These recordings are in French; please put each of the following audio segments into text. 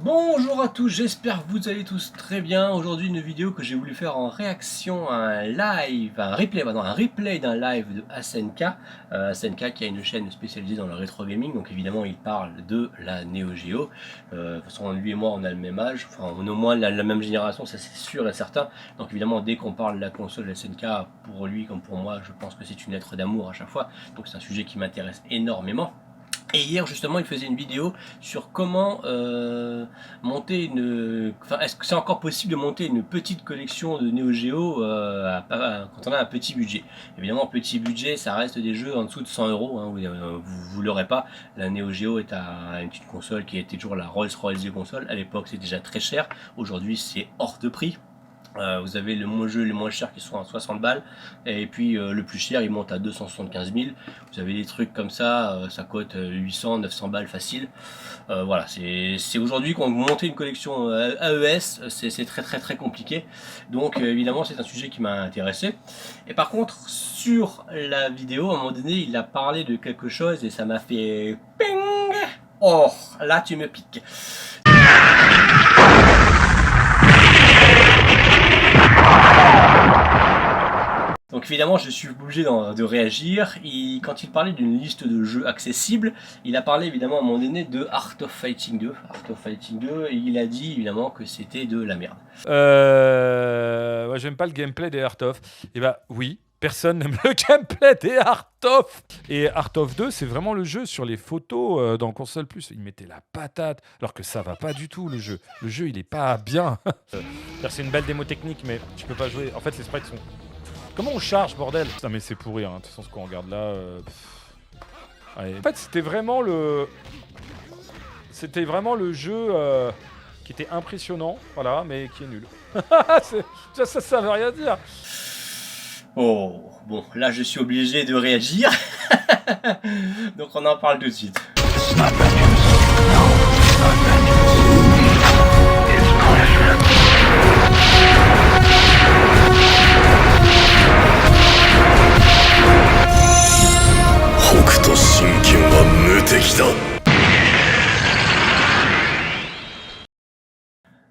Bonjour à tous, j'espère que vous allez tous très bien. Aujourd'hui une vidéo que j'ai voulu faire en réaction à un live, un replay d'un live de SNK. SNK qui a une chaîne spécialisée dans le rétro gaming, donc évidemment il parle de la Neo Geo. De toute façon lui et moi on a le même âge, enfin on est au moins la même génération, ça c'est sûr et certain. Donc évidemment dès qu'on parle de la console SNK, pour lui comme pour moi, je pense que c'est une lettre d'amour à chaque fois. Donc c'est un sujet qui m'intéresse énormément. Et hier justement il faisait une vidéo sur comment monter une... Enfin, est-ce que c'est encore possible de monter une petite collection de Neo Geo quand on a un petit budget. Évidemment petit budget ça reste des jeux en dessous de 100 euros, hein, vous l'aurez pas. La Neo Geo est une petite console qui était toujours la Rolls Royce des consoles. À l'époque c'est déjà très cher, aujourd'hui c'est hors de prix. Vous avez le jeu les moins chers qui sont à 60 balles et puis le plus cher il monte à 275 000. Vous avez des trucs comme ça, ça coûte 800 900 balles facile. Voilà, c'est aujourd'hui quand vous montez une collection AES, c'est très compliqué. Donc évidemment c'est un sujet qui m'a intéressé. Et par contre sur la vidéo à un moment donné il a parlé de quelque chose et ça m'a fait ping. Oh là tu me piques. Donc évidemment je suis obligé de réagir. Quand il parlait d'une liste de jeux accessibles, il a parlé évidemment à un moment donné de Art of Fighting 2. Art of Fighting 2 et il a dit évidemment que c'était de la merde. Ouais, j'aime pas le gameplay des Art of. Et bah oui, personne n'aime le gameplay des Art of. Et Art of 2, c'est vraiment le jeu sur les photos dans Console Plus. Il mettait la patate, alors que ça va pas du tout le jeu. Le jeu, il est pas bien. C'est une belle démo technique, mais tu peux pas jouer. En fait, les sprites sont... Comment on charge, bordel? Putain, mais c'est pourri, hein. De toute façon, ce qu'on regarde là... Allez. En fait, c'était vraiment le... C'était vraiment le jeu qui était impressionnant, voilà, mais qui est nul. ça veut rien dire. Oh, bon, là je suis obligé de réagir. Donc on en parle tout de suite.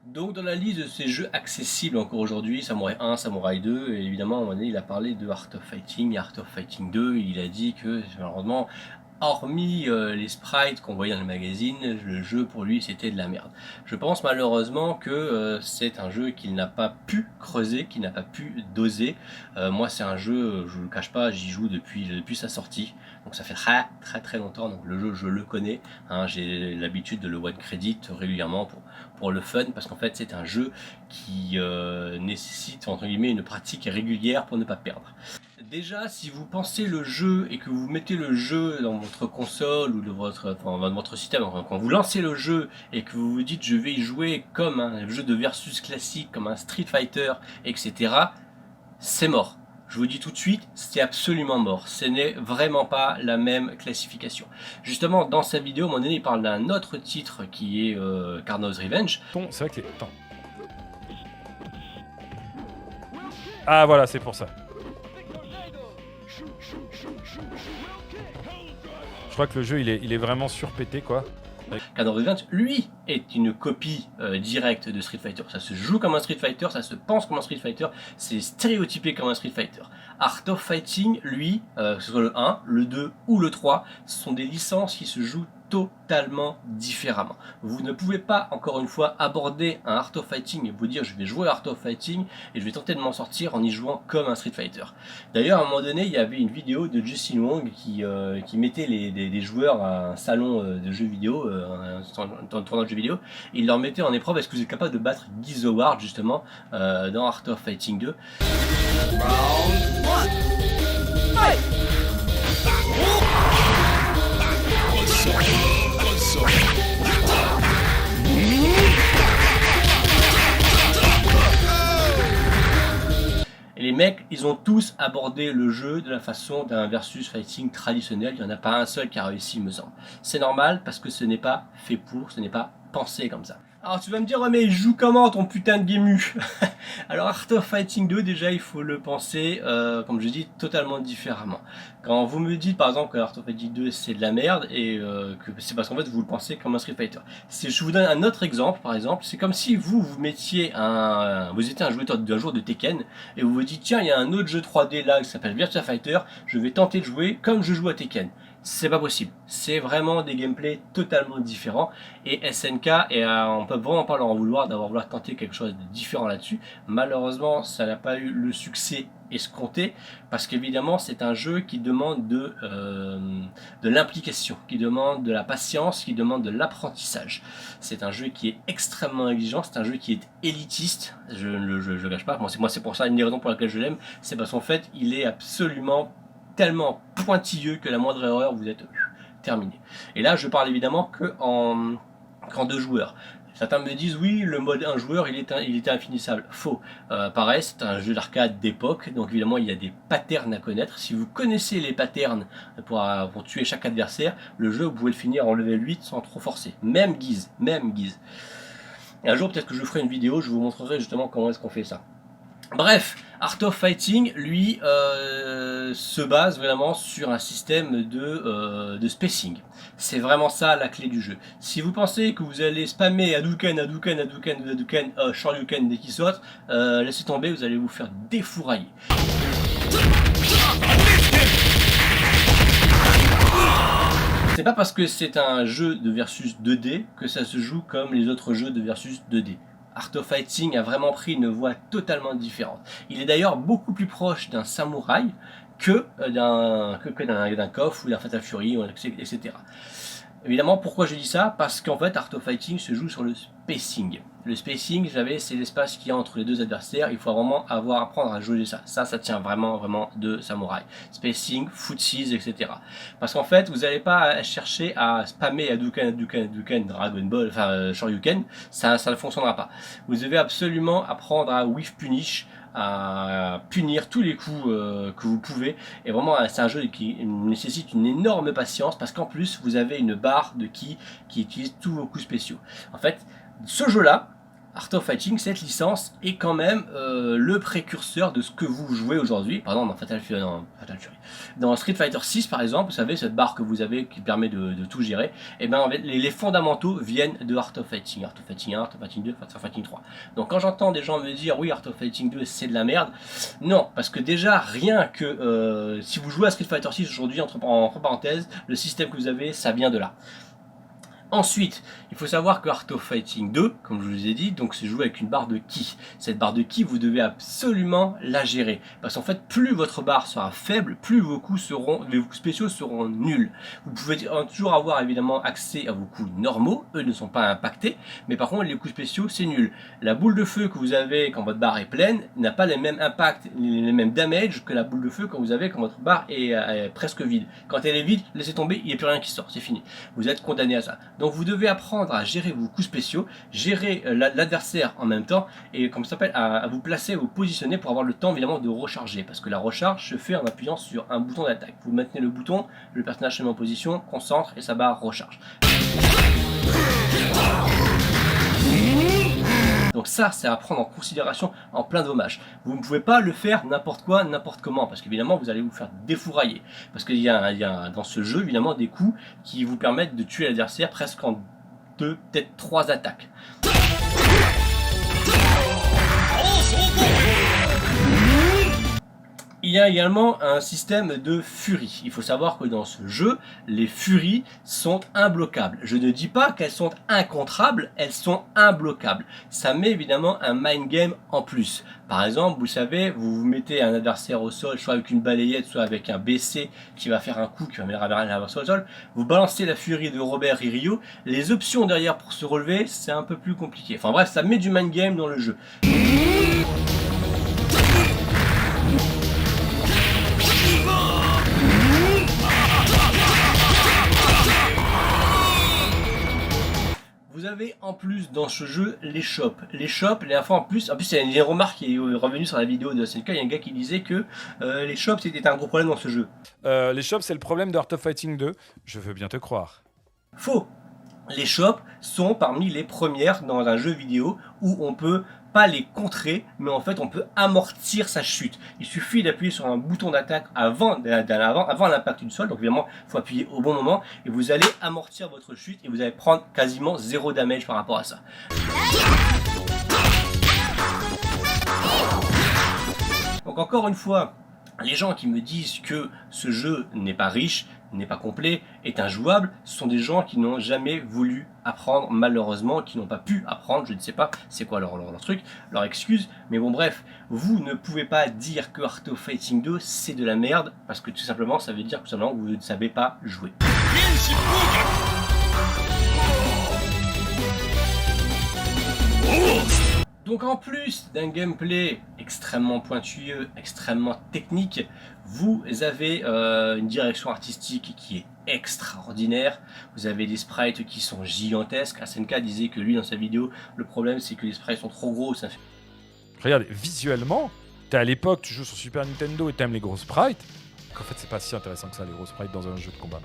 Donc dans la liste de ces jeux accessibles encore aujourd'hui, Samurai 1, Samurai 2, et évidemment à un moment donné il a parlé de Art of Fighting, Art of Fighting 2, il a dit que malheureusement, hormis les sprites qu'on voyait dans le magazine, le jeu pour lui c'était de la merde. Je pense malheureusement que c'est un jeu qu'il n'a pas pu creuser, qu'il n'a pas pu doser. Moi c'est un jeu, je ne le cache pas, j'y joue depuis sa sortie. Donc ça fait très longtemps, donc le jeu je le connais, hein, j'ai l'habitude de le one credit régulièrement pour le fun, parce qu'en fait c'est un jeu qui nécessite entre guillemets une pratique régulière pour ne pas perdre. Déjà, si vous pensez le jeu et que vous mettez le jeu dans votre console ou dans votre système, enfin, quand vous lancez le jeu et que vous vous dites je vais y jouer comme un jeu de versus classique, comme un Street Fighter, etc., c'est mort. Je vous dis tout de suite, c'est absolument mort. Ce n'est vraiment pas la même classification. Justement, dans sa vidéo, à un moment donné, il parle d'un autre titre qui est Carno's Revenge. C'est vrai que c'est... Attends. Ah voilà, c'est pour ça. Je crois que le jeu, il est vraiment surpété, quoi. Carno's Revenge, lui, est une copie directe de Street Fighter. Ça se joue comme un Street Fighter, ça se pense comme un Street Fighter, c'est stéréotypé comme un Street Fighter. Art of Fighting, lui, que ce soit le 1, le 2 ou le 3, ce sont des licences qui se jouent totalement différemment. Vous ne pouvez pas, encore une fois, aborder un Art of Fighting et vous dire je vais jouer à Art of Fighting et je vais tenter de m'en sortir en y jouant comme un Street Fighter. D'ailleurs, à un moment donné, il y avait une vidéo de Justin Wong qui mettait des joueurs à un salon de jeux vidéo, un tournoi de jeux vidéo, et il leur mettait en épreuve est-ce que vous êtes capable de battre Guy Howard justement dans Art of Fighting 2. Round 1. Fight. Et les mecs, ils ont tous abordé le jeu de la façon d'un versus fighting traditionnel. Il n'y en a pas un seul qui a réussi, il me semble. C'est normal parce que ce n'est pas fait pour, ce n'est pas penser comme ça. Alors tu vas me dire, ouais, mais il joue comment ton putain de Guému? Alors Art of Fighting 2, déjà il faut le penser, comme je dis, totalement différemment. Quand vous me dites par exemple que Art of Fighting 2 c'est de la merde, et que c'est parce qu'en fait vous le pensez comme un Street Fighter. Si je vous donne un autre exemple, par exemple, c'est comme si vous mettiez vous étiez un joueur d'un jour de Tekken, et vous vous dites, tiens, il y a un autre jeu 3D là qui s'appelle Virtua Fighter, je vais tenter de jouer comme je joue à Tekken. C'est pas possible. C'est vraiment des gameplays totalement différents. Et SNK, on peut vraiment pas leur en vouloir d'avoir voulu tenter quelque chose de différent là-dessus. Malheureusement, ça n'a pas eu le succès escompté, parce qu'évidemment, c'est un jeu qui demande de l'implication, qui demande de la patience, qui demande de l'apprentissage. C'est un jeu qui est extrêmement exigeant, c'est un jeu qui est élitiste. Je ne le cache pas. Moi, c'est pour ça, une des raisons pour laquelle je l'aime, c'est parce qu'en fait, il est absolument tellement pointilleux que la moindre erreur vous êtes terminé. Et là je parle évidemment qu'en 2 joueurs. Certains me disent oui, le mode 1 joueur il était infinissable. Faux. Pareil, c'est un jeu d'arcade d'époque, donc évidemment il y a des patterns à connaître. Si vous connaissez les patterns pour tuer chaque adversaire, le jeu vous pouvez le finir en level 8 sans trop forcer. Même guise. Et un jour peut-être que je ferai une vidéo, je vous montrerai justement comment est-ce qu'on fait ça. Bref, Art of Fighting, lui, se base vraiment sur un système de spacing. C'est vraiment ça la clé du jeu. Si vous pensez que vous allez spammer Hadouken, Shoryuken dès qu'il saute, laissez tomber, vous allez vous faire défourailler. C'est pas parce que c'est un jeu de versus 2D que ça se joue comme les autres jeux de versus 2D. Art of Fighting a vraiment pris une voie totalement différente. Il est d'ailleurs beaucoup plus proche d'un samouraï que d'un KOF ou d'un Fatal Fury, etc. Évidemment, pourquoi je dis ça? Parce qu'en fait, Art of Fighting se joue sur le spacing. Le spacing, vous savez, c'est l'espace qu'il y a entre les deux adversaires. Il faut vraiment apprendre à jouer ça. Ça tient vraiment de samouraï. Spacing, footsies, etc. Parce qu'en fait, vous n'allez pas chercher à spammer Hadouken, Dragon Ball, Shoryuken. Ça ne fonctionnera pas. Vous devez absolument apprendre à whiff punish, à punir tous les coups que vous pouvez, et vraiment c'est un jeu qui nécessite une énorme patience, parce qu'en plus vous avez une barre de ki qui utilise tous vos coups spéciaux. En fait, ce jeu là, Art of Fighting, cette licence est quand même le précurseur de ce que vous jouez aujourd'hui. Par exemple, dans Street Fighter 6 par exemple, vous savez, cette barre que vous avez qui permet de tout gérer, et ben, les fondamentaux viennent de Art of Fighting. Art of Fighting 1, Art of Fighting 2, Art of Fighting 3. Donc quand j'entends des gens me dire oui, Art of Fighting 2 c'est de la merde, non, parce que déjà rien que si vous jouez à Street Fighter 6 aujourd'hui, entre parenthèses, le système que vous avez, ça vient de là. Ensuite, il faut savoir que Art of Fighting 2, comme je vous ai dit, donc c'est joué avec une barre de ki. Cette barre de ki, vous devez absolument la gérer. Parce qu'en fait, plus votre barre sera faible, plus vos coups spéciaux seront nuls. Vous pouvez toujours avoir évidemment accès à vos coups normaux, eux ne sont pas impactés, mais par contre les coups spéciaux c'est nul. La boule de feu que vous avez quand votre barre est pleine n'a pas les mêmes impacts, les mêmes damage que la boule de feu quand votre barre est presque vide. Quand elle est vide, laissez tomber, il n'y a plus rien qui sort, c'est fini. Vous êtes condamné à ça. Donc vous devez apprendre à gérer vos coups spéciaux, gérer l'adversaire en même temps, et comme ça s'appelle, à vous placer, à vous positionner pour avoir le temps évidemment de recharger, parce que la recharge se fait en appuyant sur un bouton d'attaque. Vous maintenez le bouton, le personnage se met en position, concentre et sa barre recharge. Donc ça, c'est à prendre en considération en plein dommage. Vous ne pouvez pas le faire n'importe quoi, n'importe comment, parce qu'évidemment vous allez vous faire défourailler. Parce qu'il y a dans ce jeu évidemment des coups qui vous permettent de tuer l'adversaire presque en 2, peut-être 3 attaques. Il y a également un système de furie. Il faut savoir que dans ce jeu, les furies sont imbloquables. Je ne dis pas qu'elles sont incontrables, elles sont imbloquables. Ça met évidemment un mind game en plus. Par exemple, vous savez, vous mettez un adversaire au sol, soit avec une balayette, soit avec un BC qui va faire un coup qui va mettre l'adversaire au sol. Vous balancez la furie de Robert Riryu. Les options derrière pour se relever, c'est un peu plus compliqué. Enfin bref, ça met du mind game dans le jeu. Vous avez en plus dans ce jeu les shops. Les shops, les fois en plus il y a une remarque qui est revenue sur la vidéo de SNK, il y a un gars qui disait que les shops c'était un gros problème dans ce jeu. Les shops c'est le problème de Art of Fighting 2, je veux bien te croire. Faux. les chops sont parmi les premières dans un jeu vidéo où on peut pas les contrer, mais en fait on peut amortir sa chute. Il suffit d'appuyer sur un bouton d'attaque avant l'impact du sol, donc évidemment il faut appuyer au bon moment et vous allez amortir votre chute et vous allez prendre quasiment 0 damage par rapport à ça. Donc encore une fois, les gens qui me disent que ce jeu n'est pas riche, n'est pas complet, est injouable, ce sont des gens qui n'ont jamais voulu apprendre, malheureusement, qui n'ont pas pu apprendre, je ne sais pas c'est quoi leur truc, leur excuse, mais bon bref, vous ne pouvez pas dire que Art of Fighting 2 c'est de la merde, parce que tout simplement ça veut dire que vous ne savez pas jouer. Donc en plus d'un gameplay extrêmement pointilleux, extrêmement technique, vous avez une direction artistique qui est extraordinaire. Vous avez des sprites qui sont gigantesques. SNK disait que lui dans sa vidéo, le problème c'est que les sprites sont trop gros. Ça fait... Regarde, visuellement, t'es à l'époque, tu joues sur Super Nintendo et t'aimes les gros sprites. En fait, c'est pas si intéressant que ça, les gros sprites dans un jeu de combat.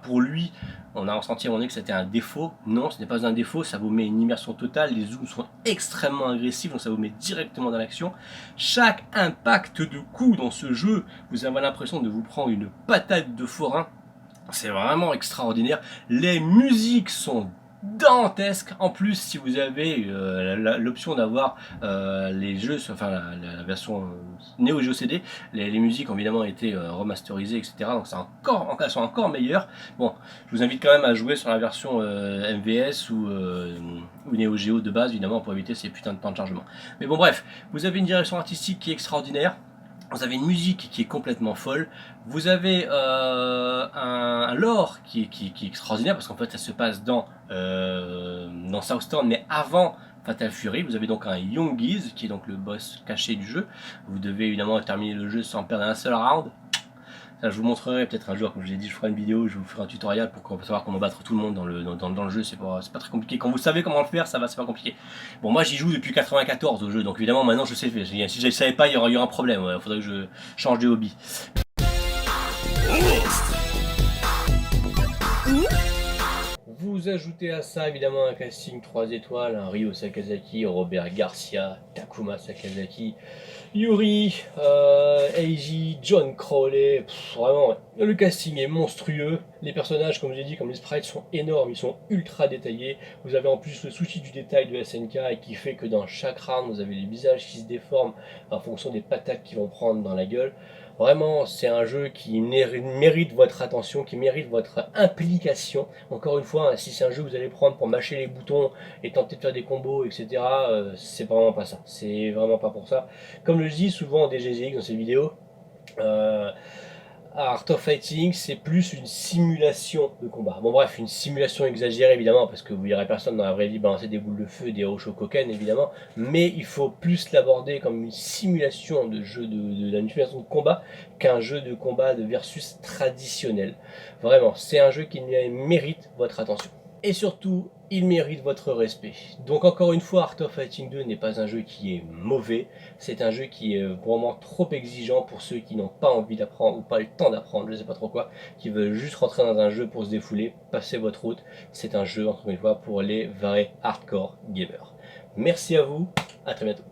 Pour lui, on a ressenti à un moment donné que c'était un défaut. Non, ce n'est pas un défaut, ça vous met une immersion totale. Les zooms sont extrêmement agressifs, donc ça vous met directement dans l'action. Chaque impact de coup dans ce jeu, vous avez l'impression de vous prendre une patate de forain. C'est vraiment extraordinaire. Les musiques sont dantesques. En plus, si vous avez l'option d'avoir les jeux, enfin la version Neo Geo CD, les musiques ont évidemment été remasterisées, etc. Donc c'est elles sont encore meilleures. Bon, je vous invite quand même à jouer sur la version MVS ou Neo Geo de base, évidemment, pour éviter ces putains de temps de chargement. Mais bon, bref, vous avez une direction artistique qui est extraordinaire. Vous avez une musique qui est complètement folle, vous avez un lore qui est extraordinaire parce qu'en fait ça se passe dans Southtown mais avant Fatal Fury. Vous avez donc un Youngiz qui est donc le boss caché du jeu. Vous devez évidemment terminer le jeu sans perdre un seul round. Ça, je vous montrerai peut-être un jour, comme je l'ai dit, je ferai une vidéo, je vous ferai un tutoriel pour savoir comment battre tout le monde dans le jeu. C'est pas très compliqué. Quand vous savez comment le faire, c'est pas compliqué. Bon, moi j'y joue depuis 94 au jeu, donc évidemment maintenant je sais faire. Si je ne savais pas, il y aurait un problème. Il faudrait que je change de hobby. Vous ajoutez à ça évidemment un casting 3 étoiles, un Ryo Sakazaki, Robert Garcia, Takuma Sakazaki, Yuri, Eiji, John Crowley, vraiment le casting est monstrueux, les personnages comme j'ai dit, comme les sprites sont énormes, ils sont ultra détaillés, vous avez en plus le souci du détail de SNK et qui fait que dans chaque round vous avez les visages qui se déforment en fonction des patates qu'ils vont prendre dans la gueule. Vraiment, c'est un jeu qui mérite votre attention, qui mérite votre implication. Encore une fois, si c'est un jeu que vous allez prendre pour mâcher les boutons et tenter de faire des combos, etc., c'est vraiment pas ça. C'est vraiment pas pour ça. Comme je dis souvent en DGZX dans ces vidéos, Art of Fighting, c'est plus une simulation de combat. Bon bref, une simulation exagérée évidemment, parce que vous verrez personne dans la vraie vie balancer des boules de feu, des roches au cocaine évidemment, mais il faut plus l'aborder comme une simulation de jeu une simulation de combat qu'un jeu de combat de versus traditionnel. Vraiment, c'est un jeu qui mérite votre attention. Et surtout, il mérite votre respect. Donc encore une fois, Art of Fighting 2 n'est pas un jeu qui est mauvais, c'est un jeu qui est vraiment trop exigeant pour ceux qui n'ont pas envie d'apprendre ou pas le temps d'apprendre, je sais pas trop quoi, qui veulent juste rentrer dans un jeu pour se défouler, passer votre route. C'est un jeu, encore une fois, pour les vrais hardcore gamers. Merci à vous, à très bientôt.